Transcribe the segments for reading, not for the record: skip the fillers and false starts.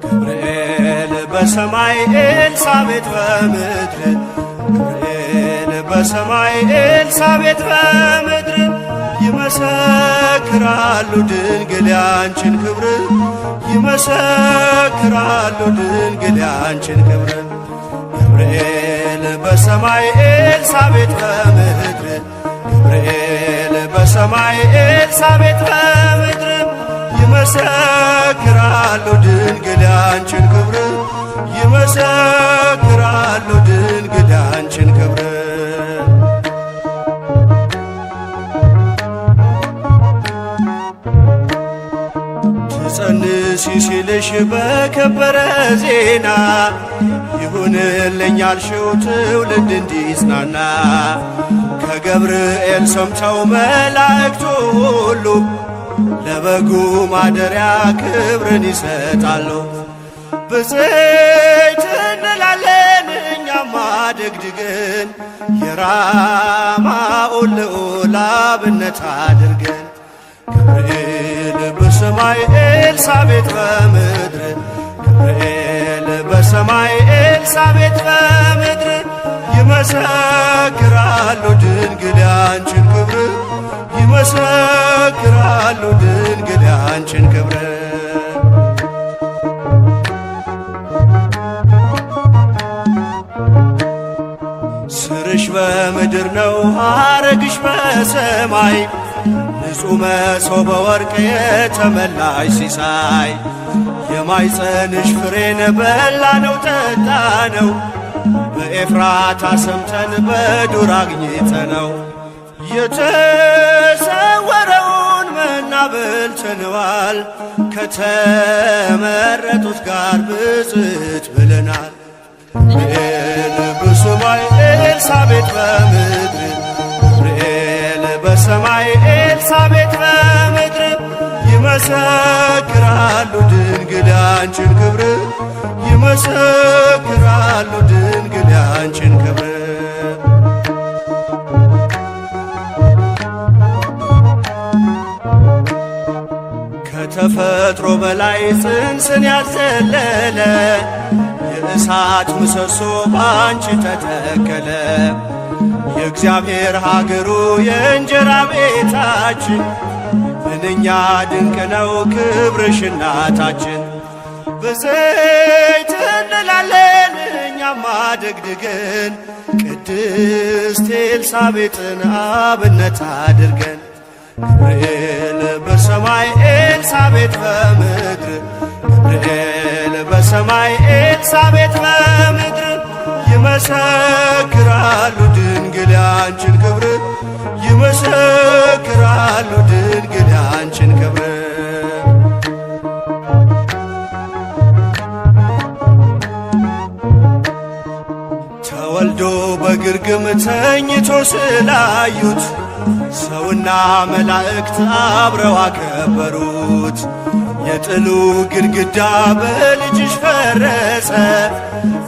ገብርኤል በሰማይ ኤልሳቤጥ በምድር ገብርኤል በሰማይ ኤልሳቤጥ በምድር ይመሰክራሉ ድንግል ያንቺን ክብር ይመሰክራሉ ድንግል ያንቺን ክብር ገብርኤል በሰማይ ኤልሳቤጥ በምድር ገብርኤል በሰማይ ኤልሳቤጥ በምድር ይመሰክራሉ ድንግል ያንቺን ክብር ይመሰክራሉ ድንግል ያንቺን ክብር ትጸንሲ ሲልሽ በከበረ ዜና ይሁንልኝ ያልሽው ትውልድ እንዲጽናና ከገብርኤል ሰምተው መላእክቱ ሁሉ ለበጉ ማደሪያ ክብርን ይሰጣሉ። ብፅዕት እንላለን እኛም አደግድገን የራማውን ልዑል አብነት አድርገን ገብርኤል በሰማይ ኤልሳቤጥ በምድር ገብርኤል በሰማይ ኤልሳቤጥ በምድር ይመሰክራሉ ድንግል ያንቺን ክብር ይመሰክራሉ ድንግል ያንቺን ክብር ስርሽ በምድር ነው ሐረግሽ በሰማይ ንጹሕ መሶበ ወርቅ የተመላሽ ሲሳይ የማይጸንሽ ፍሬን በላነው ጠጣነው በኤፍራታ ሰምተን በዱር አግኝተነው የተሰወረውን መና በልተነዋል ከተመረጡት ጋር ብፅዕት ብለናል። ገብርኤል በሰማይ ኤልሳቤጥ በምድር ገብርኤል በሰማይ ኤልሳቤጥ በምድር ይመሰክራሉ ድንግል ያንቺን ክብር ይመሰክራሉ ድንግል ያንቺን ክብር ከተፈጥሮ በላይ ጽንስን ያዘለለ የእሳት ምሰሶ ባንቺ ተተከለ የእግዚአብሔር ሀገሩ የእንጀራ ቤታችን ምንኛ ድንቅ ነው ክብርሽ እናታችን ብፅዕት እንላለን እኛም አደግድገን ቅድስት ኤልሳቤጥን አብነት አድርገን ገብርኤል በሰማይ ኤልሳቤጥ በምድር ገብርኤል በሰማይ ኤልሳቤጥ በምድር ይመሰክራሉ ድንግል ያንቺን ክብር ይመሰክራሉ ድንግል ያንቺን ክብር ተወልዶ በግርግም ተኝቶ ስላዩት ሰውና መላእክት አብረው አከበሩት የጥሉ ግድግዳ በልጅሽ ፈረሰ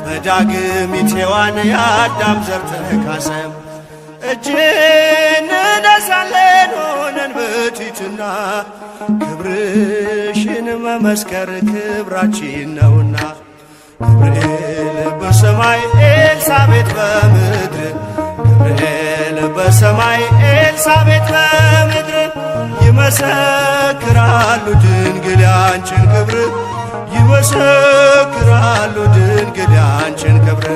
በዳግሚት ሔዋን የአዳም ዘር ተካሰ እጅ እንነሳለን ሆነን በትሕትና ክብርሽን መመስከር ክብራችን ነውና ገብርኤል በሰማይ ኤልሳቤጥ በምድር ገብርኤል በሰማይ ኤልሳቤጥ በምድር ይመሰክራሉ ድንግል ያንቺን ክብር ይመሰክራሉ ድንግል ያንቺን ክብር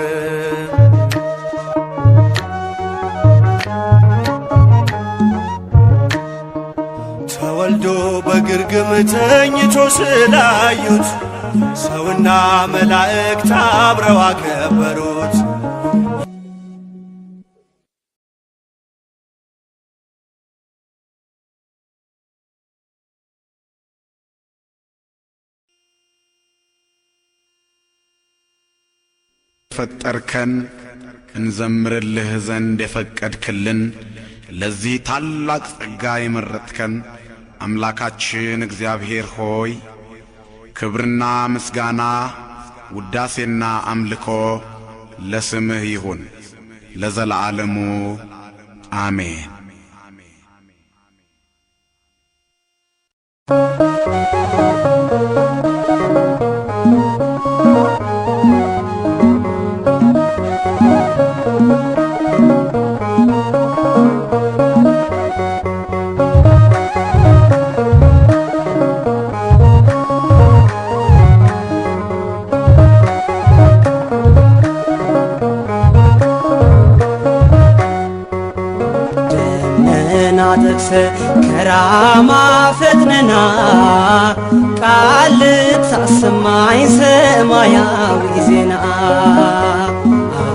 ተወልዶ በግርግም ተኝቶ ስላዩት ሰውና መላእክት አብረው አከበሩት ፈጠርከን እንዘምርልህ ዘንድ የፈቀድክልን ለዚህ ታላቅ ጸጋ የመረጥከን አምላካችን እግዚአብሔር ሆይ ክብርና ምስጋና ውዳሴና አምልኮ ለስምህ ይሁን ለዘላለሙ አሜን። ከራማ ፈጥነና ቃል ታሰማኝ ሰማያዊ ዜና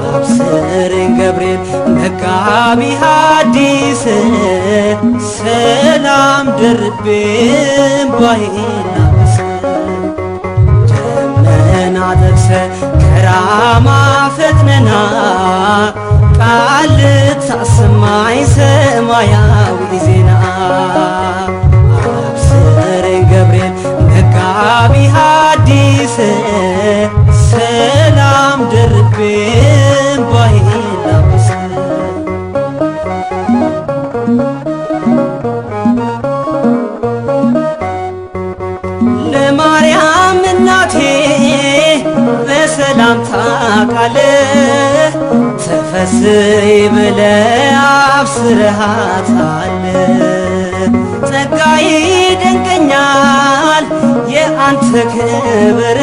አብስረኝ ገብርኤል መጋቢ ሐዲስ ሰላም ደርቤ እምባዬን ላብስ ደመና ጠቅሰ ከራማ ፈጥነና ቃል ታሰማኝ ሰማያዊ ዜና አብስረኝ ገብርኤል መጋቢ ሐዲስ ሰላም ደርቤ እምባዬን ላብስ ለማርያም እናቴ በሰላምታ ቃል ተፈስሒ ብለህ አብስረሃታል። ጸጋዬ ይደንቀኛል የአንተ ክብር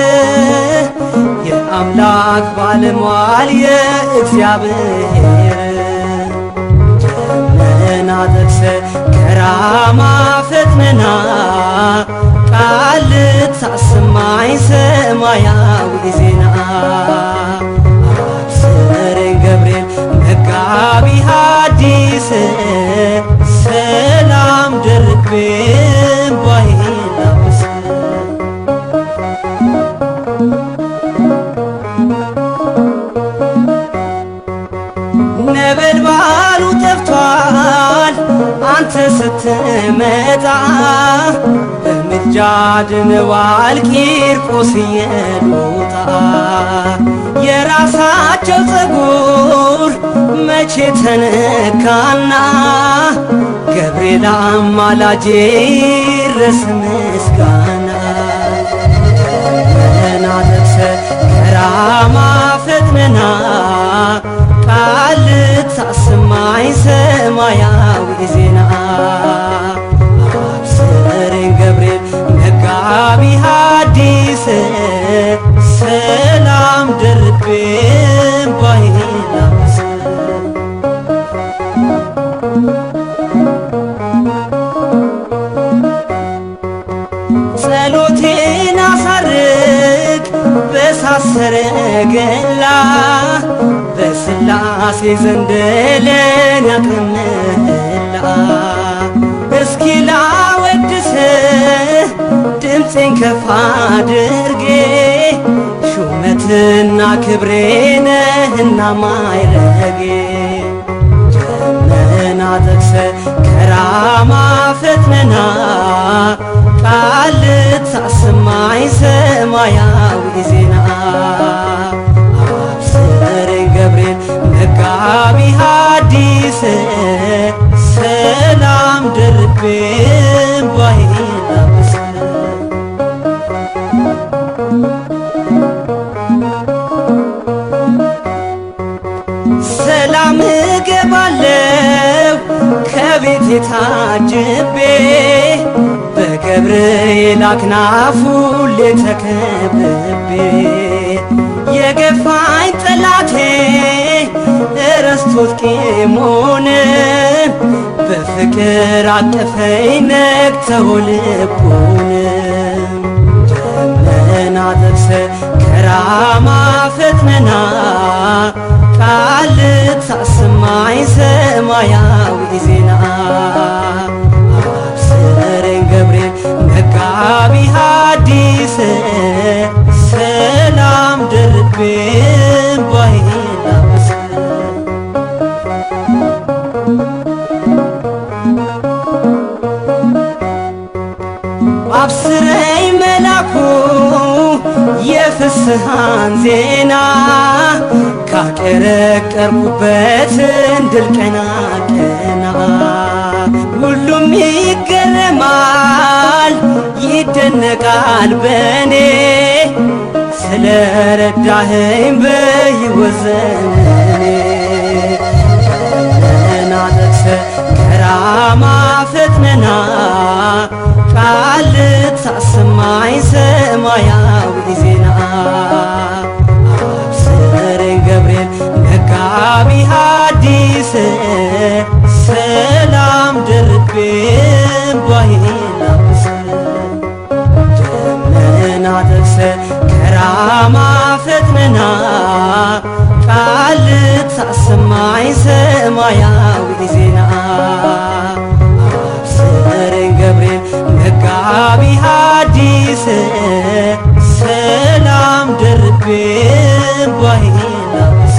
የአምላክ ባለሟል የእግዚአብሔር ደመና ጠቅሰ ከራማ ፈጥነና ቃል ታሰማኝ ሰማያዊ ዜና አብስረኝ ገብርኤል መጋቢ ሐዲስ ሰላም ደርቤ እምባዬን ላብስ ነበልባሉ ጠፍቷል አንተ ስትመጣ በምልጃ ድነዋል ቂርቆስ ኢየሉጣ የራሳቸው ፀጉር መቼ ተነካና ገብርኤል አማላጄ ይድረስ ምስጋና ደመና ጠቅሰ ከራማ ፈጥነና ቃል ታሰማኝ ሰማያዊ ዜና አብስረኝ ገብርኤል መጋቢ ሐዲስ ሰላም ደርቤ እምባዬን ላብስ ጸሎቴን አሳርግ በእሳት ሰረገላ በሥላሴ ዘንድ ለኔ ያቀርብላ እስኪ ላወድስህ ድምፄን ከፍ አድርጌ ሹመትና ክብሬ ነህና ማዕረጌ ደመና ጠቅሰ ከራማ ፈጥነና ቃል ታሰማኝ ሰማያዊ ዜና አብስረኝ ገብርኤል መጋቢ ሐዲስ ሰላም ደርቤ እምባዬን ላብስ ሰላም እገባለሁ ከቤቴ ታጅቤ በገብርኤል አክናፍ ሁሌ ተከብቤ የገፋኝ ጠላቴ ረስቶት ቂሙን በፍቅር አቀፈኝ ነክተው ልቡን ደመና ጠቅሰ ከራማ ፈጥነና ቃል ታሰማኝ ሰማያዊ ዜና አብስረኝ ገብርኤል መጋቢ ሐዲስ ሰላም ደርቤ እምባዬን ላብስ የንስሐን ዜና ካቀረቀርኩበትን ድል ቀና ቀና ሁሉም ይገረማል ይደነቃል በኔ ስለረዳኸኝ በሕይወት ዘመኔ ደመና ጠቅሰህ ከራማ ፈጥነና ቃል ልታሰማኝ ሰማያዊ ዜና አብስረኝ ገብርኤል መጋቢ ሐዲስ ሰላም ደርቤ እንባዬን ላብስ ደመና ጠቅሰህ ከራማ ፈጥነና ቃል ልታሰማኝ ሰማያዊ ዜና አብስረኝ ገብርኤል መጋቢ ሐዲስ ሰላም ደርቤ እንባዬን ላብስ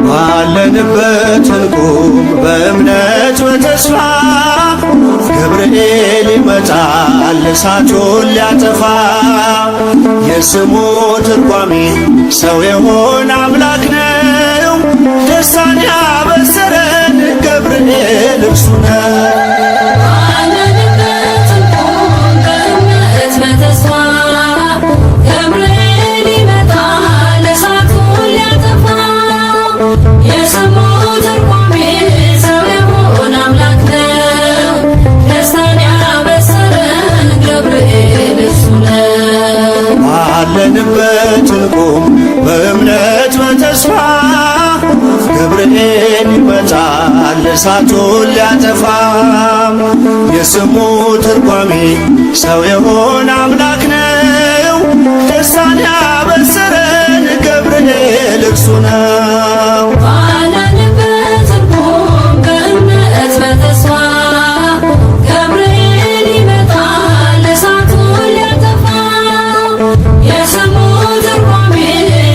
ባለንበት እንቁም በእምነት በተስፋ ገብርኤል ይመጣል እሳቱን ሊያጠፋ የስሙ ትርጓሜ ሰው የሆነ አምላክ ነው ደስታን ያበሰረን ገብርኤል እርሱ ነው። ባለንበት እንቁም በእምነት በተስፋ ገብርኤል ይመጣል እሳቱን ሊያጠፋ የስሙ ትርጓሜ ሰው የሆነ አምላክ ነው ደስታን ያበሰረን ገብርኤል እርሱ ነው። ባለንበት እንቁም በእምነት በተስፋ ገብርኤል ይመጣል እሳቱን ሊያጠፋ የስሙ ትርጓሜ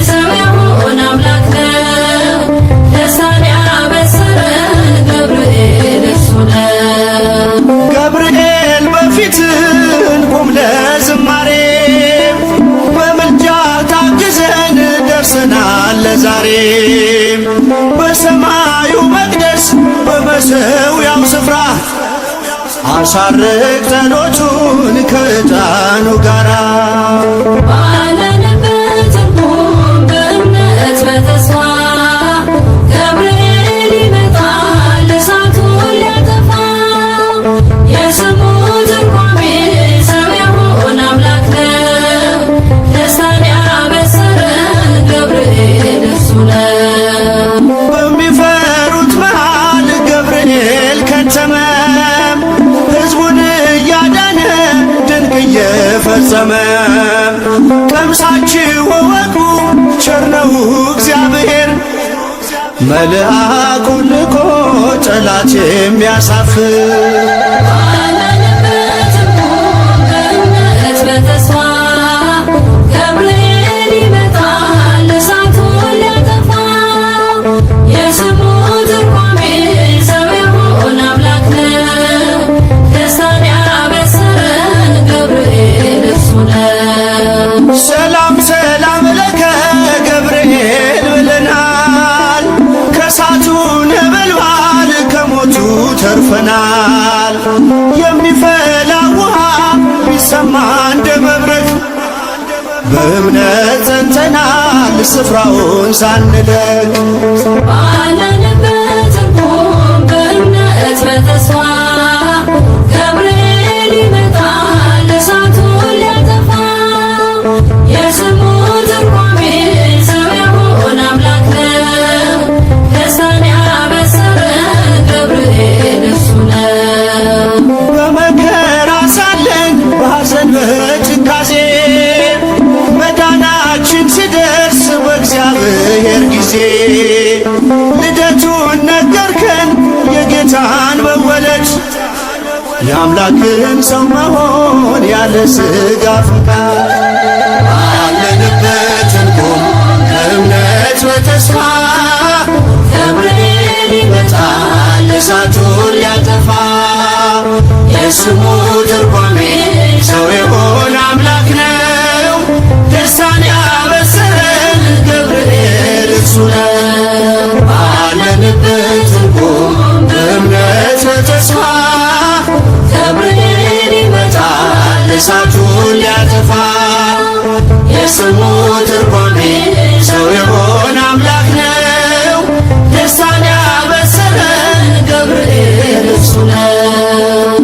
ሰው የሆነ አምላክ ነው ደስታን ያበሰረን ገብርኤል እርሱ ነው። ገብርኤል በፊት እንቁም ለዝማሬ በምልጃ ታግዘን ደርሰናል ለዛሬ በሰማዩ መቅደስ በመሠዊያው ስፍራ አሳርግ ጸሎቱን ከዕጣኑ ጋራ ባለንበት እንቁም በእምነት በተስፋ ገብርኤል ይመጣል እሳቱን ሊያጠፋ የስሙ ትርጓሜ ሰው የሆነ አምላክ ነው ደስታን ያበሰረን ገብርኤል እርሱ ነው። በሚፈሩት መሃል ገብርኤል ከተመ ሕዝቡን እያዳነ ድንቅ እየፈጸመ ቀምሳችሁ እወቁ ቸር ነው እግዚአብሔር መልአኩን ልኮ ጠላት የሚያሳፍር ባለንበት እንቁም በእምነት በተስፋ ገብርኤል ይመጣል እሳቱን ሊያጠፋ የስሙ ትርጓሜ ሰው የሆነ አምላክ ነው ደስታን ያበሰረን ገብርኤል እርሱ ነው። ሰላም ሰላም ለከ ገብርኤል ብለናል ከእሳቱ ነበልባል ከሞቱ ተርፈናል የሚፈላ ውሃ ቢሰማ እንደ መብረቅ በእምነት ጸንተናል ስፍራውን ሳንለቅ ባለንበት እንቁም በእምነት በተስፋ ገብርኤል ይመጣል እሳቱን ሊያጠፋ የስሙ ትርጓሜ ሰው የሆነ አምላክ ነው ደስታን ያበሰረን ገብርኤል እርሱ ነው። በመከራ ሳለን በሐዘን በጭካሴ መዳናችን ሲደርስ በእግዚአብሔር ጊዜ የአምላክን ሰው መሆን ያለ ሥጋ ፍቃድ ባለንበት እንቆም በእምነት በተስፋ ገብርኤል ይመጣል እሳቱን ሊያጠፋ የስሙ ትርጓሜ ሰው የሆነ አምላክ ነው ደስታን ያበሰረን ገብርኤል እርሱ ነው። ባለንበት እንቆም በእምነት በተስፋ ገብርኤል ይመጣል እሳቱን ሊያጠፋ የስሙ ትርጓሜ ሰው የሆነ አምላክ ነው ደስታን ያበሰረን ገብርኤል እርሱ ነው።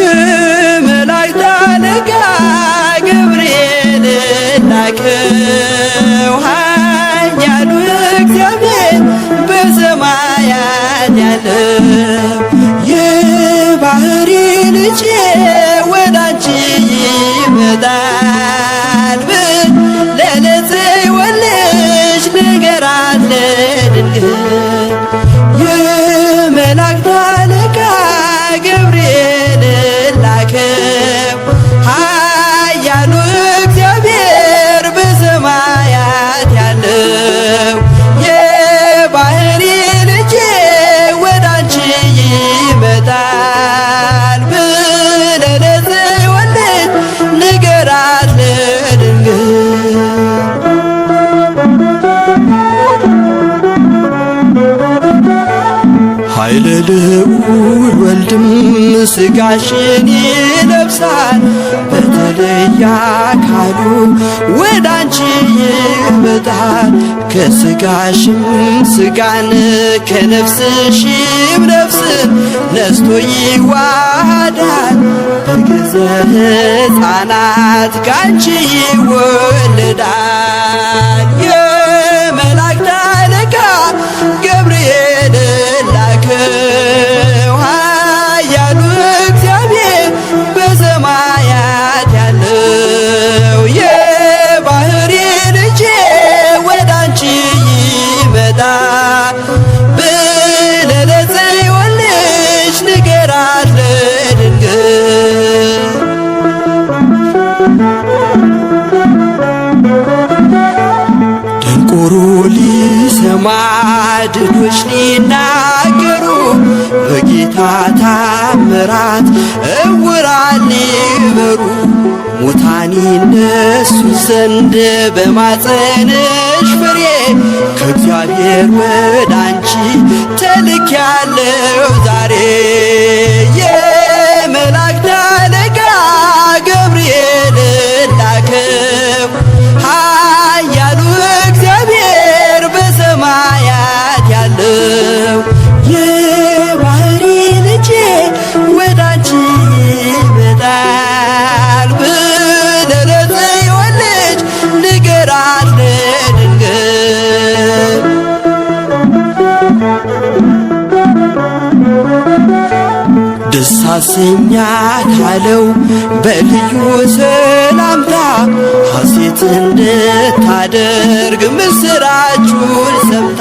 የመላእክት አለቃ ገብርኤል ላከው ኃያሉ እግዚአብሔር በሰማያት ያለው የባሕሪ ልጄ ወዳንቺ ይመጣል ለጽዮን ልጅ ንገራት ለድንግል የመላእክት አለቃ ገብርኤል ላከው ኃያሉ እግዚአብሔር በሰማያት ያለው የባሕሪ ልጄ ወዳንቺ ይመጣል ለጽዮን ልጅ ንገራት ለድንግል ኃይለ ልዑል ወልድም ሥጋሽን ይለብሳል በተለየ አካሉ ወዳንቺ ይመጣል ከሥጋሽም ሥጋን ከነፍስሽም ነፍስን ነስቶ ይዋሃዳል በግዘ ሕፃናት ካንቺ ይወለዳል የመላእክት አለቃ ገብርኤል ላከው ኃያሉ እግዚአብሔር በሰማያት ያለው የባሕሪ ልጄ ወዳንቺ ይመጣል ለጽዮን ልጅ ንገራት ለድንግል ደንቆሮ ሊሰማ ድዶች ሊናገሩ በጌታ ታምራት እውራን ሊበሩ ሙታን ይነሱ ዘንድ በማፀንሽ ፍሬ ከእግዚአብሔር ወዳንቺ ተልኬያለሁ ዛሬ የመላእክት አለቃ ገብርኤል ላከው ኃያሉ እግዚአብሔር በሰማያት ያለው የባሕሪ ልጄ ወዳንቺ ይመጣል ለጽዮን ልጅ ንገራት ለድንግል ደስ አሰኛት አለው በልዩ ሰላምታ ሐሴት እንድታደርግ ምስራቹን ሰምታ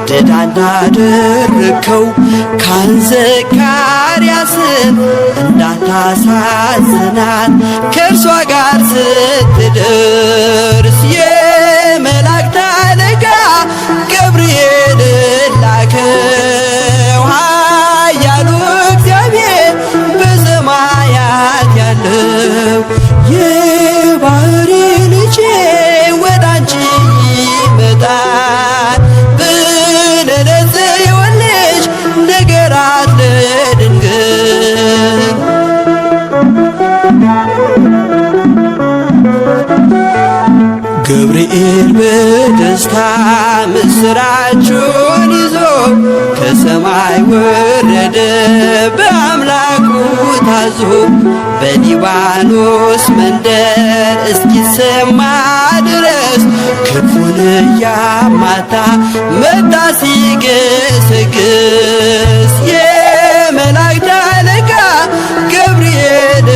ድዳ እንዳደረከው ካህን ዘካርያስን እንዳታሳዝናት ከእርሷ ጋር ስትደርስ የመላእክት አለቃ ገብርኤል ላከው ኃያሉ እግዚአብሔር በሰማያት ያለው የባሕሪ ልጄ ወዳንቺ ይመጣል ለጽዮን ልጅ ንገራት ለድንግል ገብርኤል ገብርኤል በደስታ ምስራቹን ይዞ ከሰማይ ወረደ በአምላኩ ታዞ በሊባኖስ መንደር እስኪሰማ ድረስ ክንፉን እያማታ መጣ ሲገሰግስ የመላእክት አለቃ ገብርኤል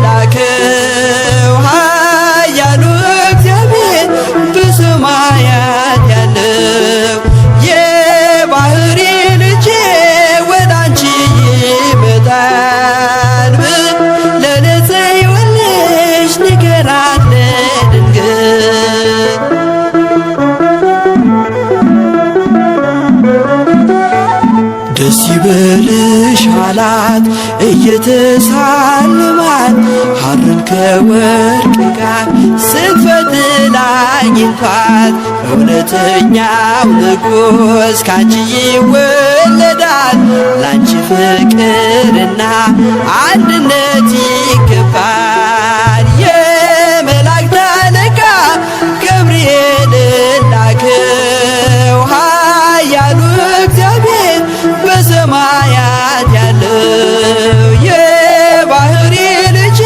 ላከው ኃያሉ እግዚአብሔር በሰማያት ያለው የባህሪ ልጄ ወዳንቺ ይመጣል ብለህ ወለሽ ንገራት ለድንግል ደስ ይበልሽ አላት እየተሳለማት ሐርን ከወርቅ ጋር ስትፈትል አግኝቷት እውነተኛው ንጉሥ ካንቺ ይወለዳል ላንቺ ፍቅርና አንድነት ይገባል የመላእክት አለቃ ገብርኤል ላከው ኃያሉ እግዚአብሔር በሰማያት ያለው የባህሪ ልጄ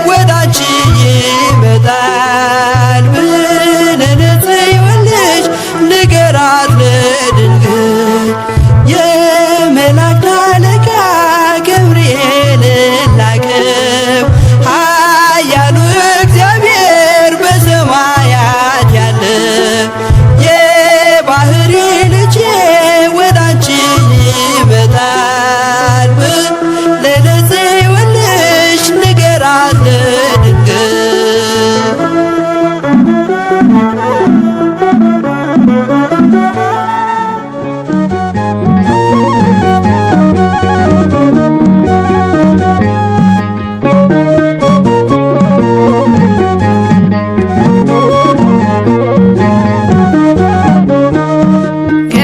ወዳንቺ ይመጣል ብለህ ወለሽ ንገራት ለድንግል የመላእክት አለቃ ገብርኤል ላከው ኃያሉ እግዚአብሔር በሰማያት ያለው የባህሪ ልጄ ወዳንቺ ይመጣል ብለህ ወለሽ ንገራት ለድንግል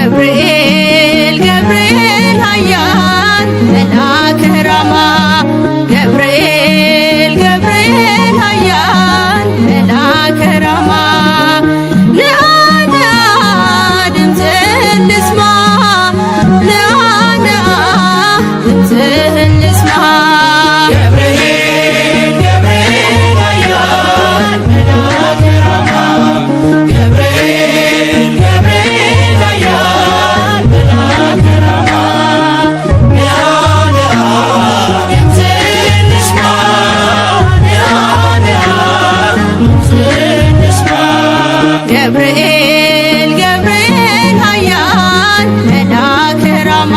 ገብርኤል ገብርኤል ኃያል መልአከ ራማ ገብርኤል ገብርኤል ኃያል መልአከ ራማ ንአ ንአ ድምፅህን ልስማ ንአ ንአ ድምፅህን ልስማ ገብርኤል ገብርኤል ኃያል መልአከ ራማ ገብርኤል ገብርኤል ኃያል መልአከ ራማ ንአ ንአ ድምፅህን ልስማ ንአ ንአ ድምፅህን ልስማ ገብርኤል ገብርኤል ኃያል መልአከ ራማ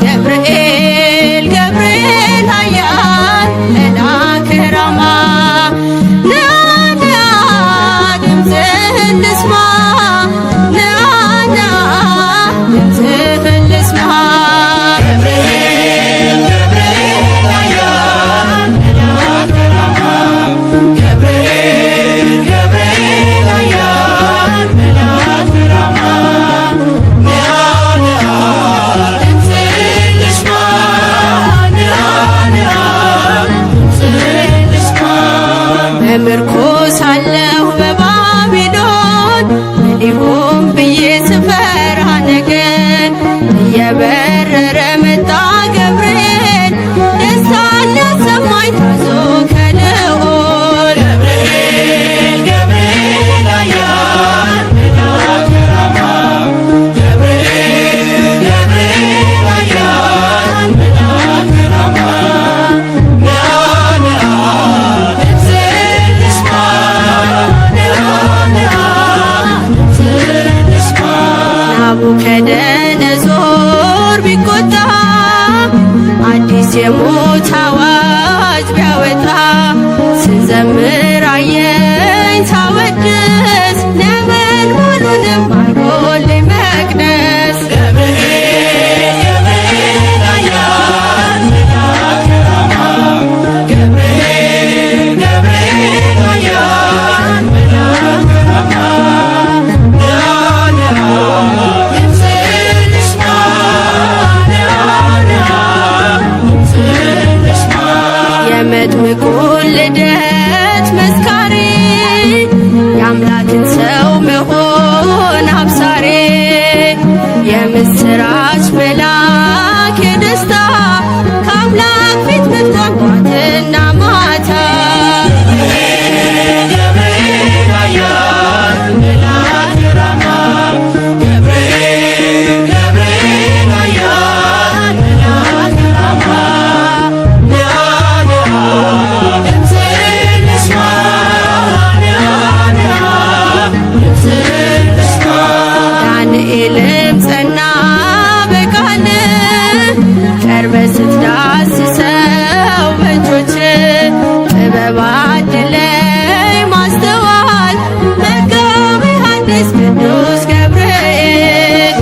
ገብርኤል ገብርኤል ኃያል መልአከ ራማ ንአ ንአ ድምፅህን ልስማ ንአ ንአ ድምፅህን ልስማ ገብርኤል ገብርኤል ኃያል መልአከ ራማ ገብርኤል ገብርኤል ኃያል መልአከ ራማ ንአ ንአ ድምፅህን ልስማ ንአ ንአ ድምፅህን ልስማ በምርኮ ሳለሁ በባቢሎን ምን ይሆን ብዬ ስፈራ ነገን እየበረረ መጣ ገብርኤል ደስታን ሊያሰማኝ ታዞ ከልዑል ገብርኤል ገብርኤል ኃያል መልአከ ራማ ገብርኤል ገብርኤል ኃያል መልአከ ራማ ንአ ንአ ድምፅህን ልስማ ንአ ንአ ድምፅህን ልስማ ናቡከደነጾር ቢቆጣ አዲስ የሞት አዋጅ ቢያወጣ ስንዘምር አየኝ ሳወድስ ነበልባሉንም አርጎልኝ መቅደስ ገብርኤል ገብርኤል ኃያል መልአከ ራማ ገብርኤል ገብርኤል ኃያል መልአከ ራማ ንአ ንአ ድምፅህን የምስራች መላክ የደስታ ከአምላክ ፊት ምትቆም ጧትና ማታ ዳንኤልም ጸና በቃል ቀርበ ስትዳስሰው በእጆች ጥበብ አድለኝ ማስተዋል መጋቤ ሐዲስ ቅዱስ ገብርኤል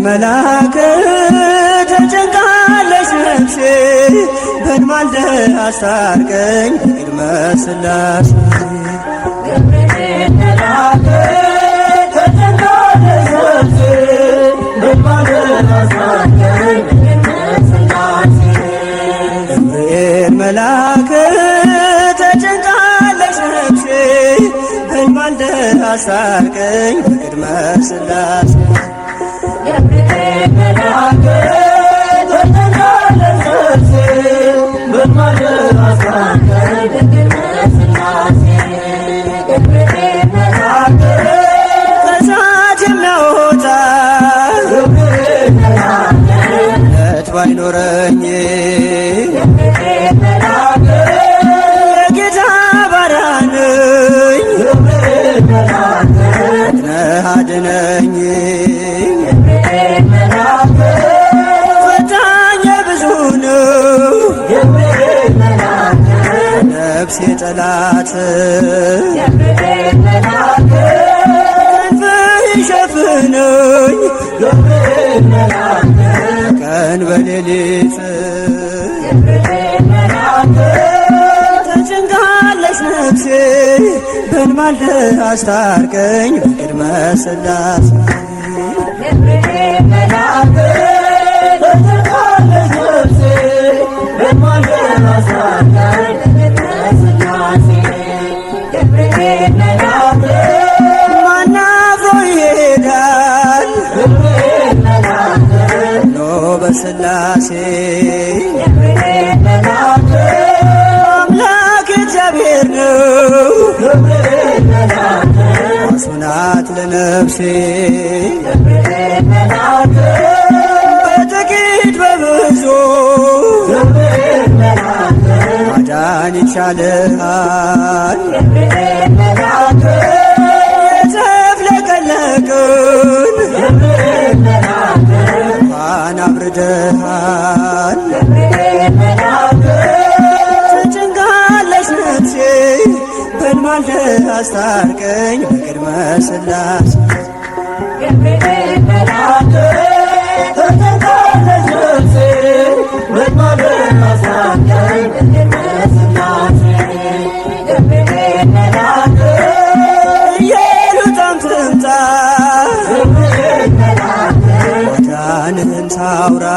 መልአክ ተጨንቃለች ነፍሴ በንማልደ አስታርቀኝ ቅድመ ሥላሴ ገብርኤል መልአክ ተጨንቃለች ነፍሴ በንማልደ አስታርቀኝ ቅድመ ሥላሴ ገብርኤል መልአክ ተጨንቃለች ነፍሴ በንማልደ አስታርቀኝ ቅድመ ሥላሴ ገብርኤል መልአክ ተጨንቃለች ነፍሴ በንማልደ አስታርቀኝ ቅድመ ሥላሴ ገብርኤል መልአክ ከእሳት የሚያወጣ ገብርኤል መልአክ እምነት ባይኖረኝ ገብርኤል መልአክ የጌታ ባሪያ ነኝ ገብርኤል መልአክ ነህ አድነኝ ፈታኝ ብዙ ነው ገብርኤል መልአክ ነፍሴ ጠላት ገብርኤል መልአክ ክንፍህ ይሸፍነኝ ገብርኤል መልአክ ቀን በሌሊት ገብርኤል መልአክ ተጨንቃለች ነፍሴ በንማልደ አስታርቀኝ በቅድመ ሥላሴ ገብርኤል መልአክ ተጨንቃለች ነፍሴ በንማልደ አስታርቀኝ በቅድመ ሥላሴ ገብርኤል መልአክ ማን አፍሮ ይሄዳል ገብርኤል መልአክ ኖ በሥላሴ ገብርኤል መልአክ አምላክ እግዚአብሔር ነው ገብርኤል መልአክ ዋስናት ለነፍሴ ገብርኤል መልአክ በጥቂት በብዙ ገብርኤል መልአክ ማዳን ይቻልሃል ገብርኤል መልአክ የተፍለቀለቅን ገብርኤል መልአክ እንኳን አብርደሃል ገብርኤል መልአክ ተጨንቃለች ነፍሴ በንማልደ አስታርቀኝ በቅድመ ሥላሴ ገብርኤል መልአክ ተጨንቃለች ነፍሴ በንማልደ አስታርቀኝ በቅድመ ሥላሴ ገብርኤል መልአክ ኢየሩሳሌም ትምጣ ገብርኤል ታውራ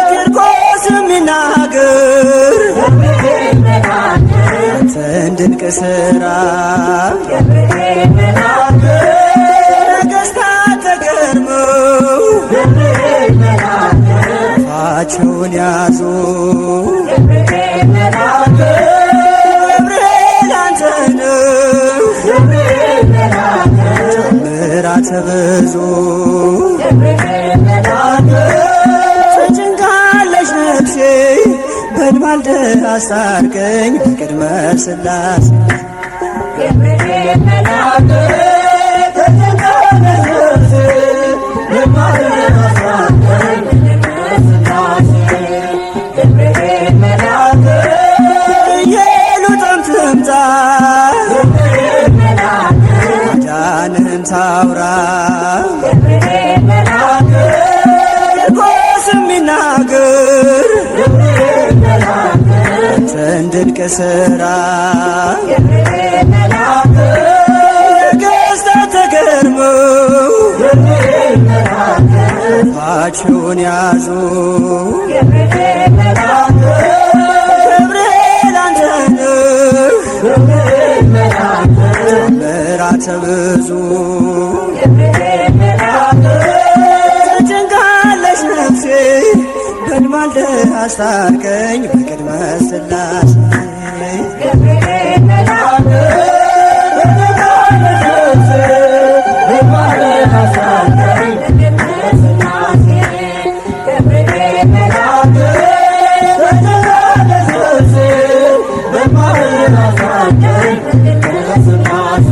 ቂርቆስ የሚናገር ያንተን ድንቅ ሥራ ነገሥታት ተገርመው አፋቸውን ያዙ ገብርኤል አንተ ነህ ተአምራት ብዙ ተጨንቃለች ነፍሴ በድማልደ አስታርቀኝ በቅድመ ሥላሴ ገብርኤል መልአክ ተጨንቃለች ነፍሴ በድማልደ አስታርቀኝ በቅድመ ሥላሴ ገብርኤል መልአክ ኢየሉጣም ትምጣ ገብርኤል መልአክ ማዳንህን ታውራ ገብርኤል መልአክ ቂርቆስ የሚናገር ገብርኤል መልአክ ያንተን ድንቅ ሥራ ገብርኤል መልአክ ነገሥታት ተገርመው ገብርኤል መልአክ አፋቸውን ያዙ ገብርኤል መልአክ ገብርኤል አንተ ነህ ገብርኤል መልአክ ተአምራት ብዙ ገብርኤል መልአክ ተጨንቃለች ነፍሴ በድማልደ አስታርቀኝ በቅድመ ሥላሴ ገብርኤል መልአክ ተጨንቃለች ነፍሴ በድማልደ አስታርቀኝ በቅድመ ሥላሴ ገብርኤል መልአክ ተጨንቃለች ነፍሴ በድማልደ አስታርቀኝ በቅድመ ሥላሴ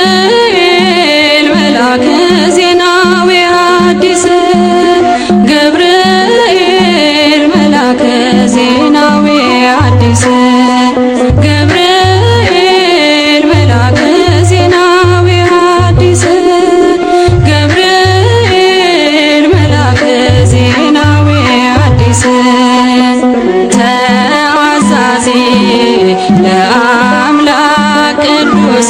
ገብርኤል መልአከ ዜናዊ ሐዲስ ገብርኤል መልአከ ዜናዊ ሐዲስ ገብርኤል መልአከ ዜናዊ ሐዲስ ገብርኤል መልአከ ዜናዊ ሐዲስ ተአዛዚ ለአምላክ ቅዱስ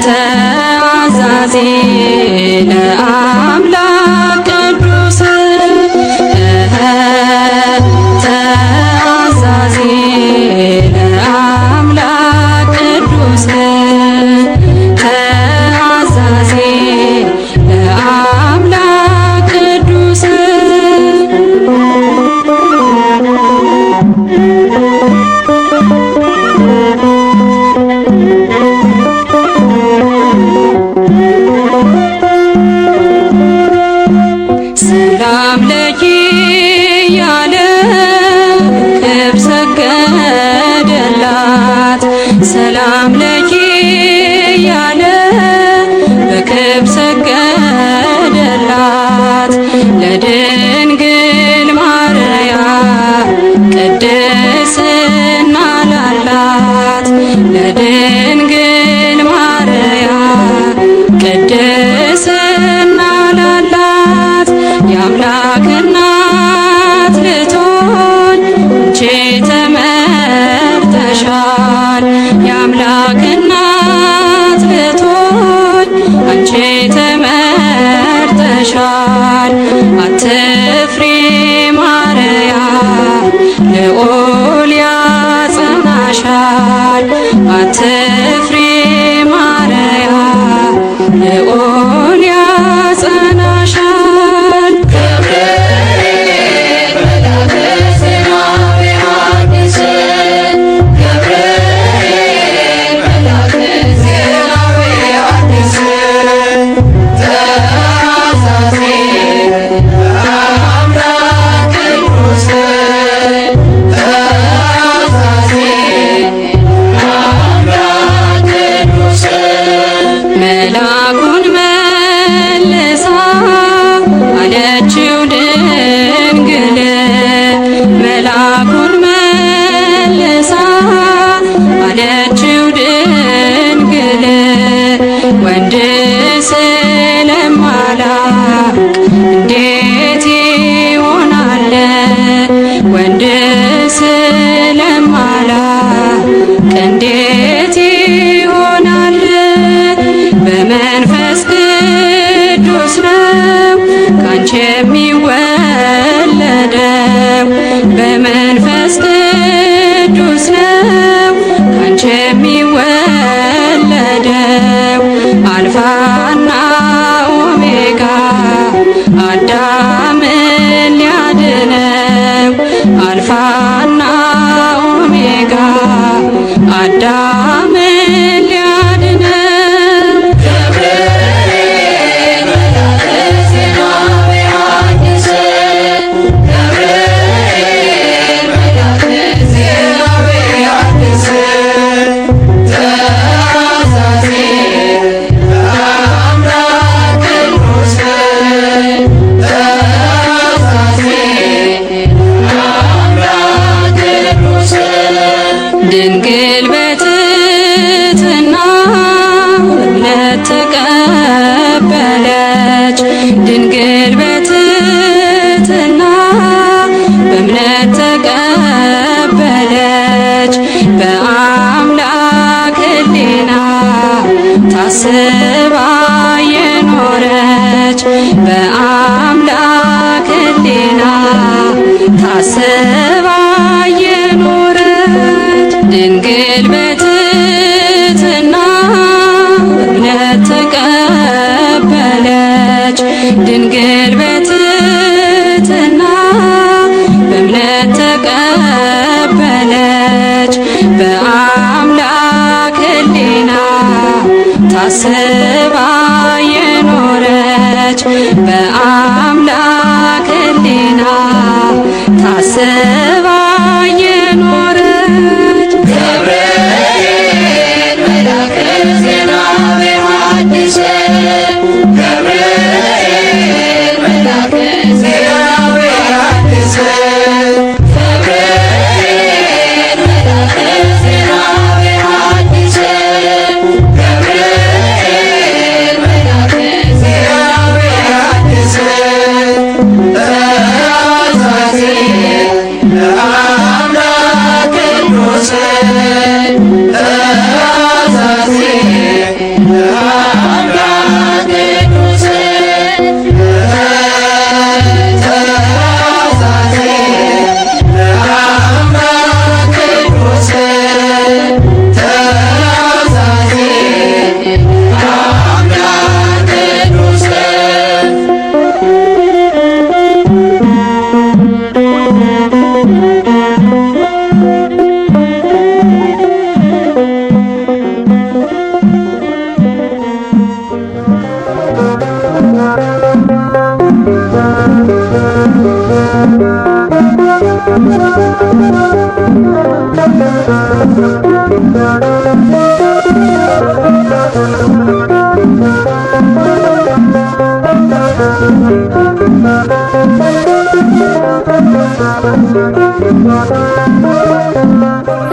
ተአዛዚ ለአምላክ ቅዱስ ተአዛዚ ለአምላክ ቅዱስ ተአዛዚ ለአምላክ ቅዱስ ሰላም ለኪ ያለ ክብር ሰገደላት ሰላም ለኪ ያለ በክብር ሰገደላት ለድንግል ማርያም ቅድስና ላላት ለድንግል ማርያም ቅድስና ላላት የአምላክ እናት ልትሆን አንቺ ተመርጠሻል የአምላክ እናት ልትሆን አንቺ ተመርጠሻል አትፍሪ ማርያም ልዑል ያጸናሻል አትፍሪ ማርያም ልዑል ያጸናሻል ገብርኤል መልአከ ዜናዊ ሐዲስ ገብርኤል ሥጋ አዳምን ሊያድነው ድንግል በትሕትና እምነት ተቀበለች። ድንግል በትሕትና በእምነት ተቀበለች። በአምላክ ሕሊና ታስባ የኖረች በአምላክ ሕሊና ታስባ የኖረች ድንግል በትሕትና እምነት ተቀበለች። ድንግል በትሕትና በእምነት ተቀበለች። በአምላክ ሕሊና ታስባ የኖረች በአምላክ ሕሊና ታስባ የኖረች ገብርኤል መልአከ ዜና ዮሐንስ ገብርኤል መልአከ ዜና ዮሐንስ ገብርኤል መልአከ ዜና ዮሐንስ ገብርኤል መልአከ ዜና ዮሐንስ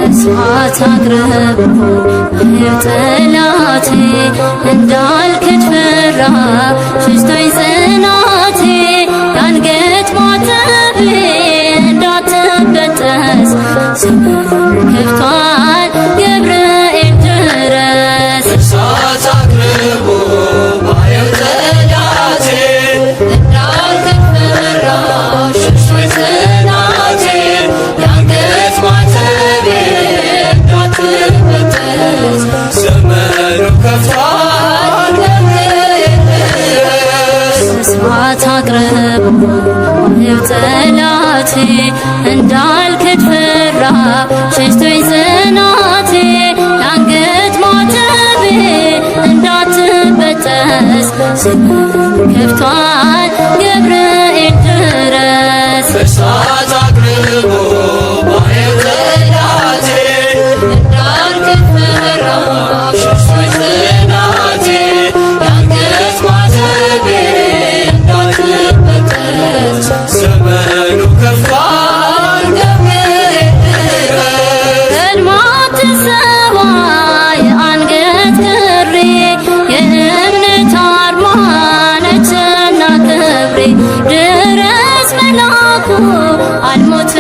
እሳት አቅርቦ ጠላቴ እንዳልክድ ፈራ ሽሽቶኝ ጽናቴ የአንገት ማተቤ እንዳትበጠስ ዘመኑን ከፍቷል ገብርኤል ድረስ እሳት አቅርቦ ጠላቴ እንዳልክድ ፈራ ሽሽቶኝ ጽናቴ የአንገት ማተቤ እንዳትበጠስ ዘመኑን ከፍቷል ገብርኤል ድረስ እሳት አቅርቦ ጠላቴ እንዳልክድ ፈራ ሸሽቶኝ ጽናቴ የአንገት ማተቤ እንዳትበጠስ ዘመኑን ከፍቷል ገብርኤል ድረስ እሳት አቅርቦ ጠላቴ እንዳልክድ ፈራ ሸሽቶኝ ጽናቴ የአንገት ማተቤ እንዳትበጠስ ዘመኑ ከፍቷል ገብርኤል ድረስ ከልማትሰዋ የአንገት ክሬ የእምነት አርማ ነችና ክብሬ ድረስ መልአኩ አልሞት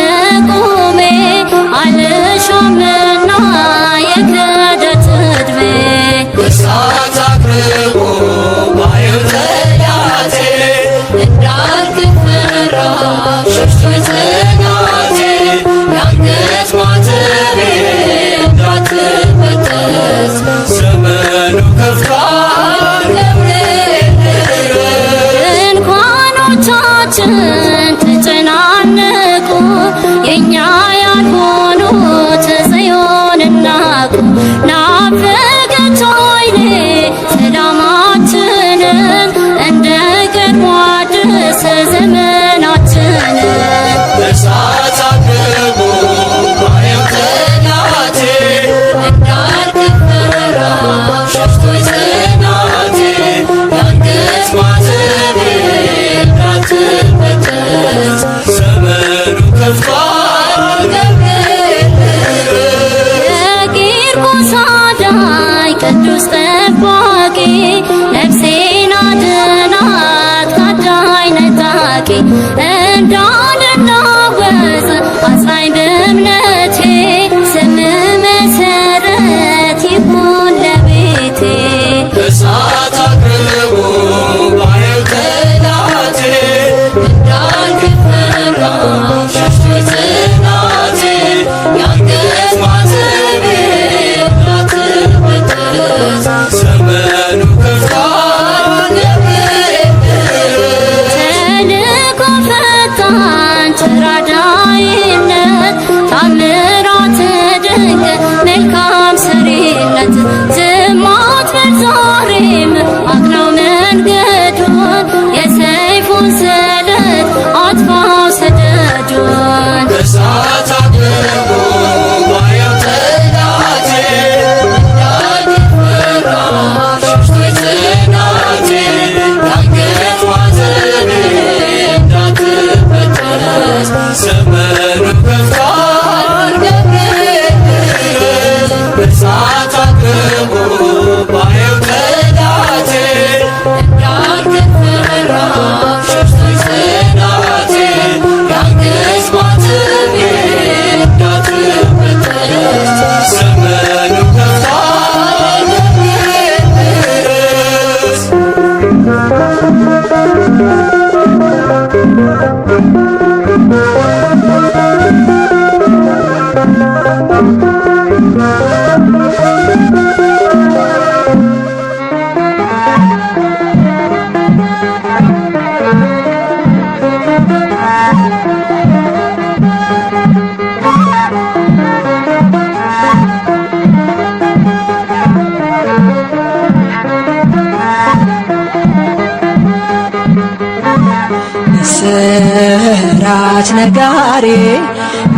ስራት ነጋሪ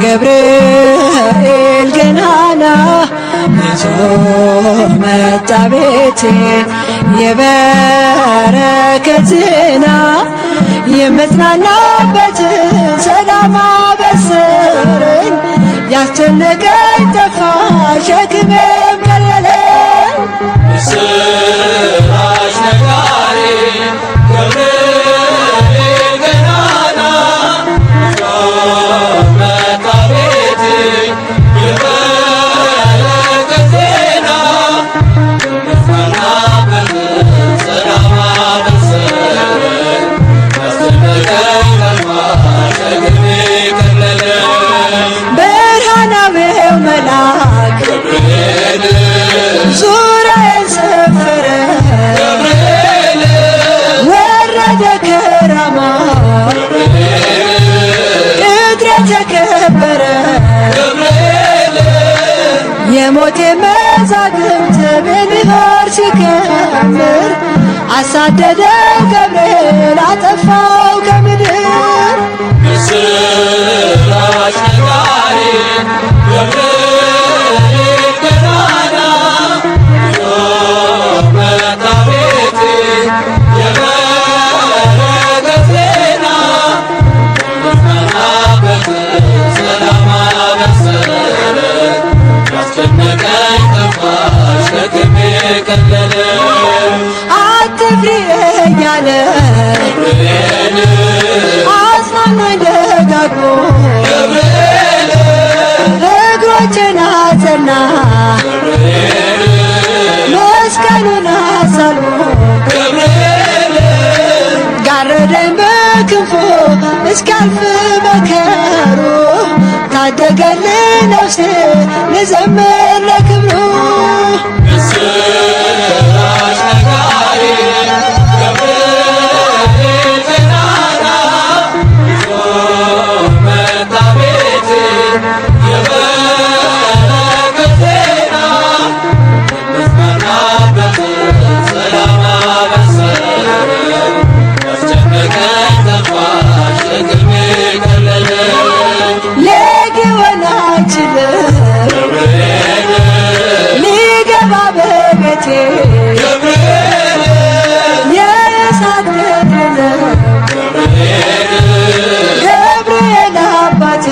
ገብርኤል ገናና ይዞ መጣ ቤቴ የበረከት ዜና የምጽናናበትን ሰላም አበሰረኝ። ያስጨነቀኝ ጠፋ ሸክሜም ቀለለኝ። ምስራች ነጋሪ ገብርኤል ገናና ይዞ መጣ ቤቴ የበረከት ዜና የምጽናናበትን ሰላም አበሰረኝ። ያስጨነቀኝ ጠፋ ሸክሜ ቀለለኝ። ብርሃናዊው መልአክ ገብርኤል ዙሪያዬን ሰፈረ ወረደ ከራማ ቅጥሬ ተከበረ የሞቴ መዛግብት በንባር ሲከምር አሳደደው ገብርኤል አጠፋው ከምድር። ምስራች ነጋሪ ገብርኤል ገናና ይዞ መጣ ቤቴ የበረከት ዜና የምጽናናበትን ሰላም አበሰረኝ። ያስጨነቀኝ ጠፋ ሸክሜ ቀለለኝ። አትፍሪ እያለ ገብርኤል አጽናናኝ ደጋግሞ እግሮቼን አጸና መስቀሉን አሳልሞ ጋረደኝ በክንፉ እስካልፍ መከሩ ታደገልኝ ነፍሴ ልዘምር ለክብሩ። ምስራች ነጋሪ ገብርኤል ገናና ይዞ መጣ ቤቴ የበረከት ዜና የምጽናናበትን ሰላም አበሰረኝ። ያስጨነቀኝ ጠፋ ሸክሜ ቀለለኝ። ሊሆን አይችልም ገብርኤል ሊገባ በቤቴ ገብርኤል የእሳት ገድል ገብርኤል አባቴ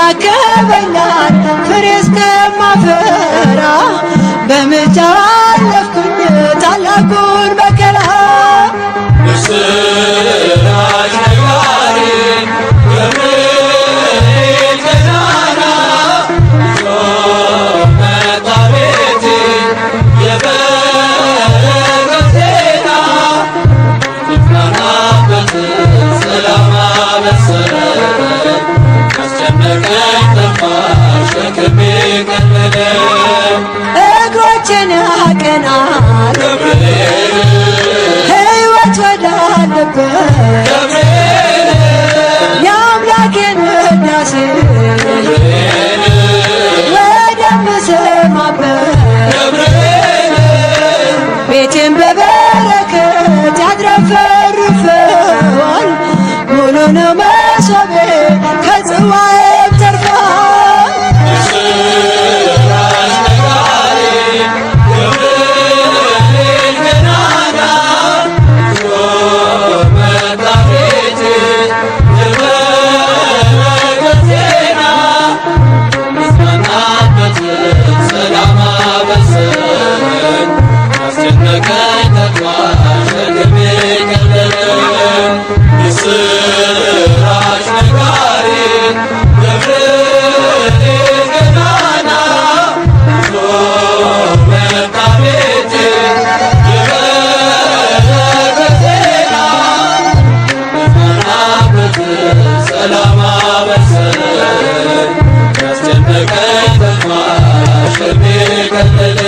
ይንከባከበኛል ፍሬ እስከማፈራ በምልጃው አለፍኩኝ ታላቁን መከራ። ምስራች ነጋሪ ገብርኤል ገናና ይዞ መጣ ቤቴ የበረከት ዜና የምጽናናበትን ሰላም አበሰረኝ። ያስጨነቀኝ ጠፋ ሸክሜ ቀለለኝ። እግሮቼን ያቀናል ገብርኤል ሕይወት ወዳለበት የአምላኬን ውዳሴ ወደምሰማበት ቤቴን በበረከት ያትረፈርፈዋል። ሙሉ ነው መሶቤ ከጽዋዬም ተርፏል። ምስራች ነጋሪ ገብርኤል ገናና ይዞ መጣ ቤቴ የበረከት ዜና የምጽናናበትን ሰላም አበሰረኝ። ያስጨነቀኝ ጠፋ ሸክሜ ቀለለኝ። ምስራች ነጋሪ ገብርኤል ገናና ይዞ መጣ ቤቴ የበረከት ዜና የምጽናናበትን ሰላም አበሰረኝ። ከተማሽ እድሜ ቀጠለ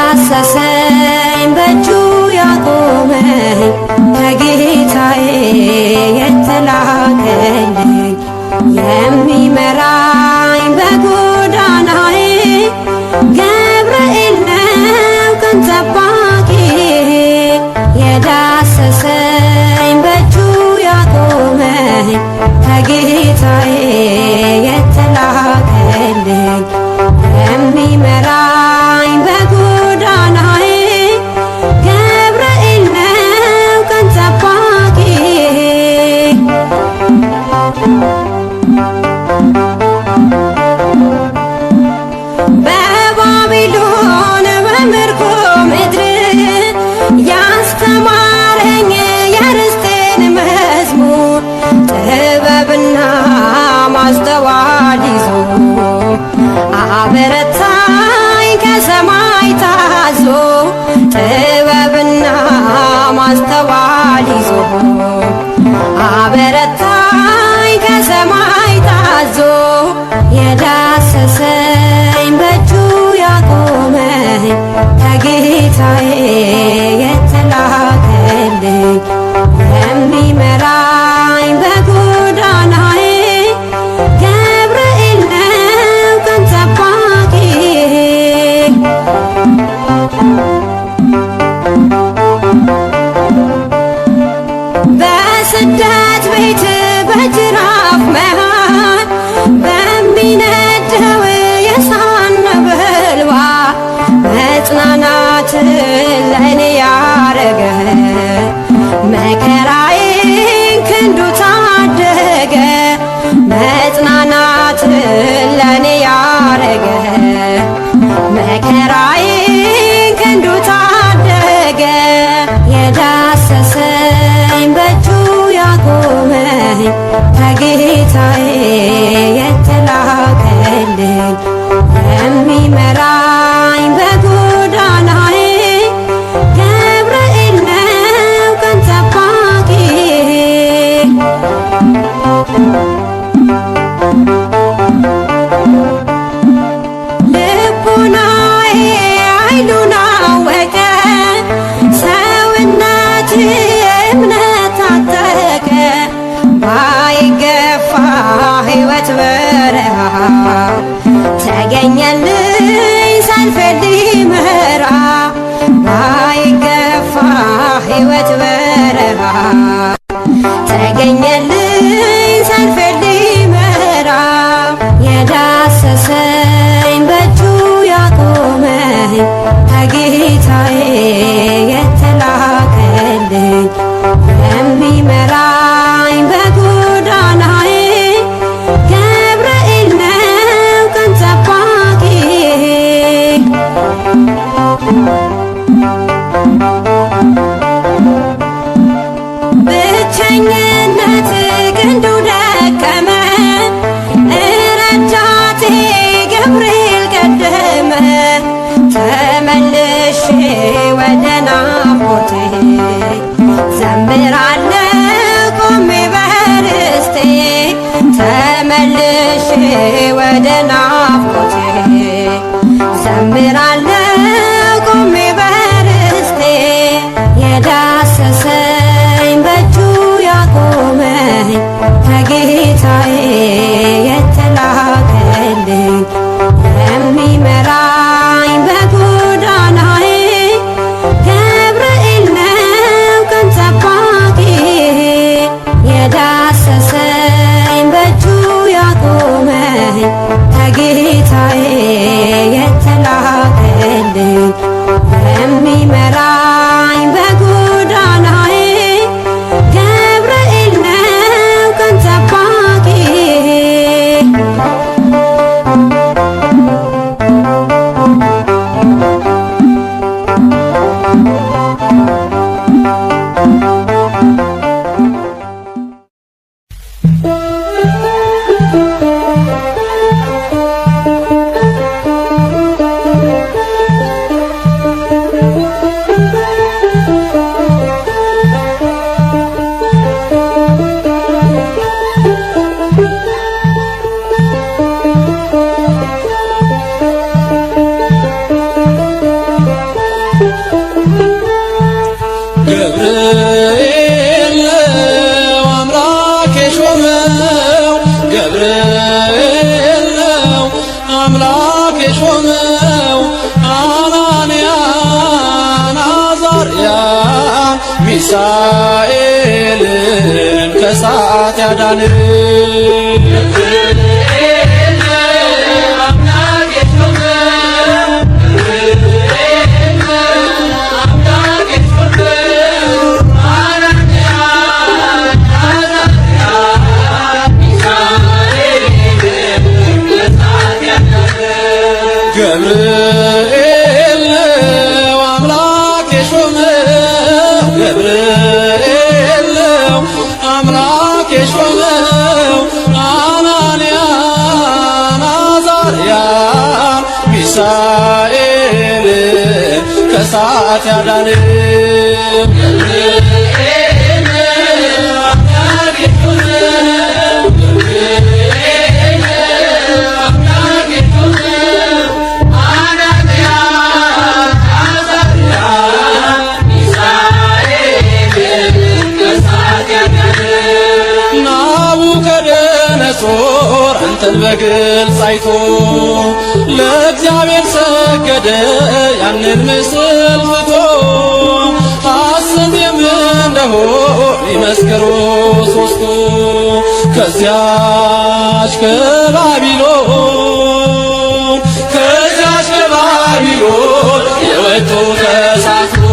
የዳሰሰኝ በእጁ ያቆመኝ ከጌታዬ የተላከልኝ የሚመራኝ በጎዳናዬ ገብርኤል ነው ቀን ጠባቂዬ። የዳሰሰኝ በእጁ ያቆመኝ ከጌታዬ የተላከልኝ የሚመራኝ በጎዳናዬ ገብርኤል ነው ቀን ጠባቂዬ። በባቢሎን በምርኮ ምድር ያስተማረኝ የርስቴን መዝሙር ጥበብና ማስተዋል ይዞ አበረታኝ ከሰማይ ታዞ ጥበብና ማስተዋል ይዞ አበረታኝ ከሰማይ ታዞ የዳሰሰኝ በእጁ ያቆመኝ ከጌታዬ የተላከልኝ የሚመራኝ በጎዳናዬ ገብርኤል ነው ቀን ጠባቂዬ። በስደት ቤት በጅራፍ መሃል በሚነደው የእሳት ነበልባል መጽናናትን ለእኔ ያረገ መከራዬን ክንዱ ታደገ መጽናናትን ለእኔ ያረገ መከራዬን ክንዱ ታደገ የዳሰሰኝ በእጁ ያቆመኝ ከጌታዬ የተላከልኝ የሚመራኝ በጎዳናዬ ገብርኤል ነው ቀን ጠባቂዬ። ልቡናዬ ኃይሉን አወቀ ሰውነቴ እምነት ታጠቀ ባይገፋ ሕይወት በረሃ ተገኘልኝ ሰልፍ ሊመራ ባይገፋ ሕይወት በረሃ ተገኘልኝ ሰልፍ ሊመራ የዳሰሰኝ በእጁ ያቆመኝ ከጌታዬ የተላከልኝ የሚመራኝ በጎዳናዬ ገብርኤል ነው ቀን ጠባቂዬ። ብቸኝነት ክንዱ ደከመ ረዳቴ ገብርኤል ቀደመ ተመልሼ ወደ ናፍቆቴ ዘምራለሁ ቆሜ በርስቴ ተመልሼ ወደ ናፍቆቴ ዘምራለሁ ቆሜ በርስቴ የዳሰሰኝ በእጁ ያቆመኝ ከጌታዬ የተላከልኝ የሚመራኝ በጎዳናዬ ገብርኤል ነው ቀን ጠባቂዬ። የዳሰሰኝ በእጁ ያቆመኝ ከጌታዬ የተላከልኝ የሚመራኝ በጎዳናዬ ገብርኤል ነው ቀን ጠባቂዬ። ሚሳኤልን ከእሳት ያዳን ገብርኤል ነው አምላክ የሾመው ገብርኤል ነው አምላክ የሾመው አናንያን አዛርያን ሚሳኤል ከእሳት ያዳን ናቡከደነጾር አንተን በግልጽ አይቶ ለእግዚአብሔር ሰገደ ያንን ምስል ትቶ ሐሰት እንደሆን ይመስክሩ ሦስቱ ከዚያች ከባቢሎን የወጡ ተሳትፎ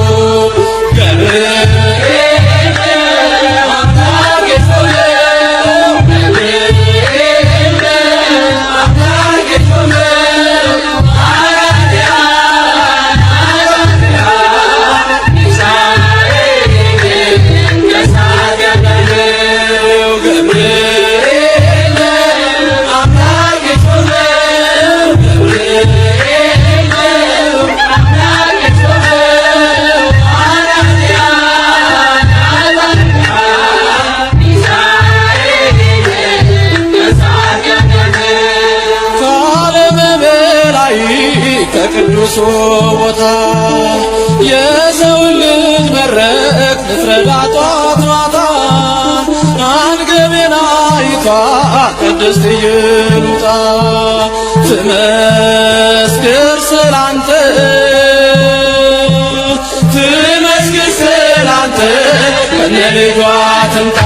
ከቅዱሱ ቦታ የሰው ልጅ መረቅ ልትረዳ ጧት ማታ አንገቤና ይቷ ቅድስት ኢየሉጣ ትመስክር ስላንተ ከነ ልጇ ትምጣ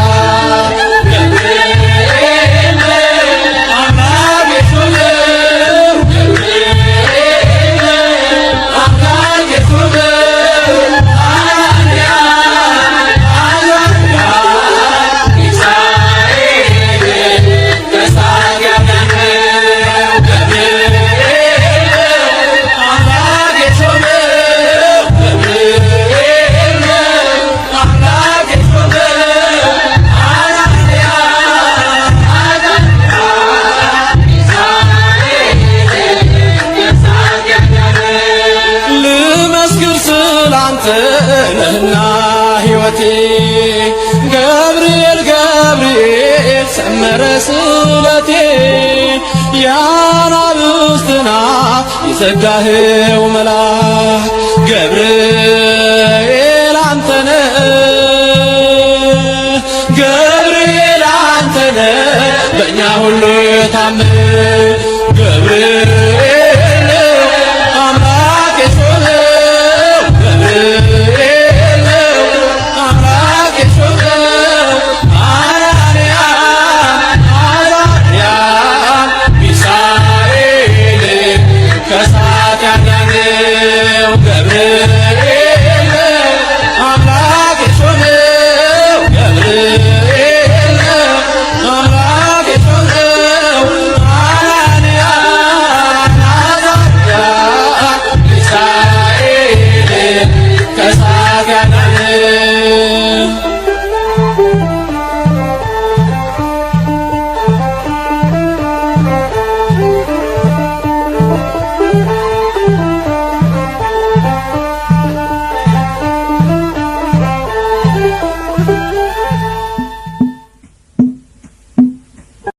ነህና ሕይወቴ ገብርኤል ገብርኤል ሰመረ ስለቴ ያናብስትና የዘጋኸው መልአክ ገብርኤል አንተነ ገብርኤል አንተነ በእኛ ሁሉ ታመን ገብርኤል